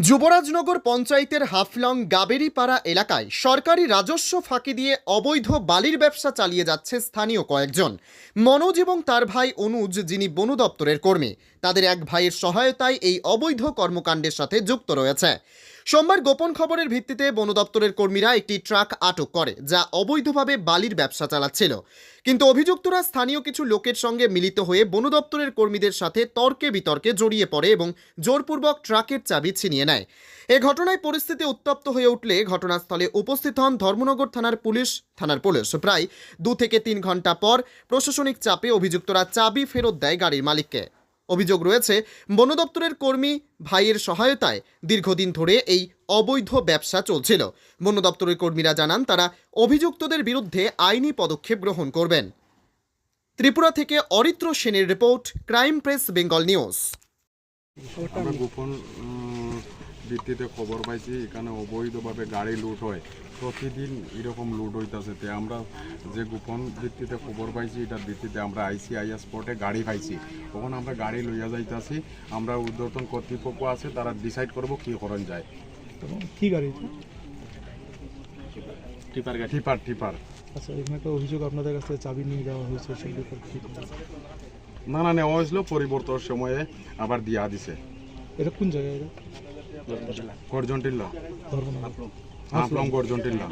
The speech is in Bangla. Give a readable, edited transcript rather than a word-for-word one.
যুবরাজনগর পঞ্চায়েতের হাফলং গাবেরিপাড়া এলাকায় সরকারি রাজস্ব ফাঁকি দিয়ে অবৈধ বালির ব্যবসা চালিয়ে যাচ্ছে স্থানীয় কয়েকজন। মনোজ এবং তার ভাই অনুজ, যিনি বন দপ্তরের কর্মী, তাদের এক ভাইয়ের সহায়তায় এই অবৈধ কর্মকাণ্ডের সাথে যুক্ত রয়েছে। সোমবার গোপন খবরের ভিত্তিতে বন দপ্তরের কর্মীরা একটি ট্রাক আটক করে, যা অবৈধভাবে বালির ব্যবসা চালাচ্ছিল। কিন্তু অভিযুক্তরা স্থানীয় কিছু লোকের সঙ্গে মিলিত হয়ে বন দপ্তরের কর্মীদের সাথে তর্কে বিতর্কে জড়িয়ে পড়ে এবং জোরপূর্বক ট্রাকের চাবি ছিনিয়ে নেয়। এ ঘটনায় পরিস্থিতি উত্তপ্ত হয়ে উঠলে ঘটনাস্থলে উপস্থিত হন ধর্মনগর থানার পুলিশ। প্রায় 2 থেকে 3 ঘন্টা পর প্রশাসনিক চাপে অভিযুক্তরা চাবি ফেরত দেয় গাড়ির মালিককে। অভিযোগ রয়েছে, বন দপ্তরের কর্মী ভাইয়ের সহায়তায় দীর্ঘদিন ধরে এই অবৈধ ব্যবসা চলছিল। বন দপ্তরের কর্মীরা জানান, তারা অভিযুক্তদের বিরুদ্ধে আইনি পদক্ষেপ গ্রহণ করবেন। ত্রিপুরা থেকে অরিত্র সেনের report, crime press Bengal news. আমরা গোপন ভিত্তিতে খবর পাইছি এখানে অবৈধভাবে গাড়ি লুট হয়, প্রতিদিন এরকম লুট হইতেছে। তে আমরা যে গোপন ভিত্তিতে খবর পাইছি এটার ভিত্তিতে আমরা আইয়া স্পটে গাড়ি পাইছি। তখন আমরা গাড়ি লইয়া যাইতেছি। আমরা ঊর্ধ্বতন কর্তৃপক্ষ আছে, তারা ডিসাইড করবো কি করণ যায়। কি গাড়ি? টিপার। আচ্ছা, এখানে একটা অভিযোগ আপনাদের কাছে চাবি নিয়ে যাওয়া হয়েছে, সেই ব্যাপারে কি বলবেন? না নেওয়া হয়েছিল, পরিবর্তনের সময়ে আবার দিয়া দিছে। এটা কোন জায়গায়? এটা গর্জনটিল্লা, ধর্মনগর। হাফলং গর্জনটিল্লা।